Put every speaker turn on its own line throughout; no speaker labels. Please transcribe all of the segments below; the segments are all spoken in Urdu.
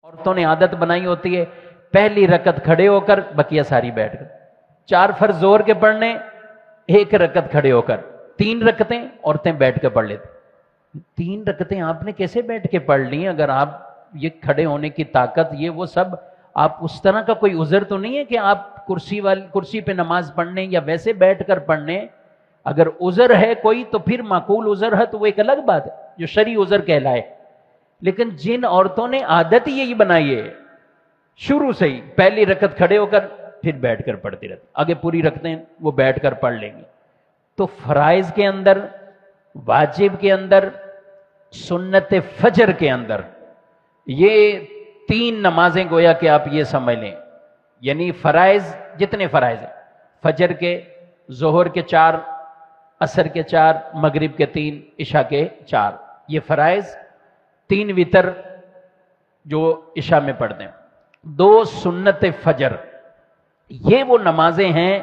عورتوں نے عادت بنائی ہوتی ہے پہلی رکعت کھڑے ہو کر بقیہ ساری بیٹھ کر، 4 فرض زور کے پڑھنے، 1 رکعت کھڑے ہو کر، 3 رکعتیں عورتیں بیٹھ کے پڑھ لیتی۔ 3 رکعتیں آپ نے کیسے بیٹھ کے پڑھ لی؟ اگر آپ یہ کھڑے ہونے کی طاقت یہ وہ سب، آپ اس طرح کا کوئی عذر تو نہیں ہے کہ آپ کرسی پہ نماز پڑھنے یا ویسے بیٹھ کر پڑھنے؟ اگر عذر ہے کوئی تو پھر معقول عذر ہے تو وہ ایک الگ بات ہے جو شرعی عذر کہلائے، لیکن جن عورتوں نے عادت یہی بنائی ہے شروع سے ہی پہلی رکعت کھڑے ہو کر پھر بیٹھ کر پڑھتی رہتی، آگے پوری رکعتیں وہ بیٹھ کر پڑھ لیں گی، تو فرائض کے اندر، واجب کے اندر، سنت فجر کے اندر یہ 3 نمازیں گویا کہ آپ یہ سمجھ لیں، یعنی فرائض جتنے فرائض ہیں، فجر کے، ظہر کے 4، عصر کے 4، مغرب کے 3، عشاء کے 4، یہ فرائض، 3 وتر جو عشاء میں پڑھتے ہیں، 2 سنت فجر، یہ وہ نمازیں ہیں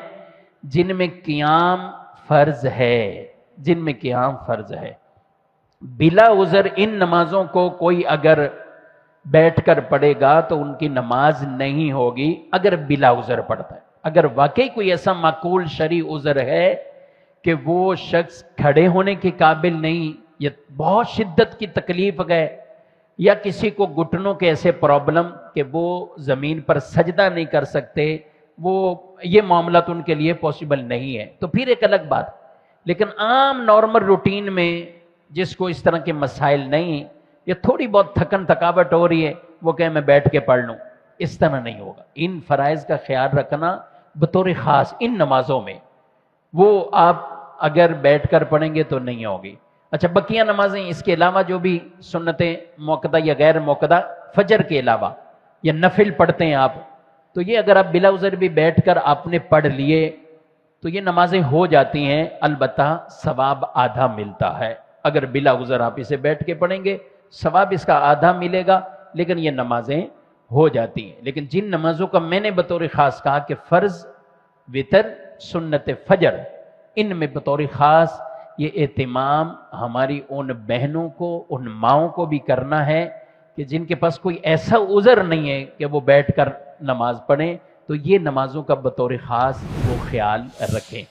جن میں قیام فرض ہے، جن میں قیام فرض ہے۔ بلا عذر ان نمازوں کو کوئی اگر بیٹھ کر پڑھے گا تو ان کی نماز نہیں ہوگی اگر بلا عذر پڑھتا ہے۔ اگر واقعی کوئی ایسا معقول شرعی عذر ہے کہ وہ شخص کھڑے ہونے کے قابل نہیں، یا بہت شدت کی تکلیف ہے، یا کسی کو گھٹنوں کے ایسے پرابلم کہ وہ زمین پر سجدہ نہیں کر سکتے، وہ یہ معاملات ان کے لیے پاسبل نہیں ہے تو پھر ایک الگ بات، لیکن عام نارمل روٹین میں جس کو اس طرح کے مسائل نہیں، یا تھوڑی بہت تھکن تھکاوٹ ہو رہی ہے، وہ کہے میں بیٹھ کے پڑھ لوں، اس طرح نہیں ہوگا۔ ان فرائض کا خیال رکھنا بطور خاص ان نمازوں میں، وہ آپ اگر بیٹھ کر پڑھیں گے تو نہیں ہوگی۔ اچھا، بقیہ نمازیں اس کے علاوہ جو بھی سنتیں موقدہ یا غیر موقدہ، فجر کے علاوہ یا نفل پڑھتے ہیں آپ، تو یہ اگر آپ بلا عذر بھی بیٹھ کر آپ نے پڑھ لیے تو یہ نمازیں ہو جاتی ہیں، البتہ ثواب آدھا ملتا ہے۔ اگر بلا عذر آپ اسے بیٹھ کے پڑھیں گے ثواب اس کا آدھا ملے گا، لیکن یہ نمازیں ہو جاتی ہیں۔ لیکن جن نمازوں کا میں نے بطور خاص کہا کہ فرض، وتر، سنت فجر، ان میں بطور خاص یہ اہتمام ہماری ان بہنوں کو، ان ماؤں کو بھی کرنا ہے کہ جن کے پاس کوئی ایسا عذر نہیں ہے کہ وہ بیٹھ کر نماز پڑھیں، تو یہ نمازوں کا بطور خاص وہ خیال رکھیں۔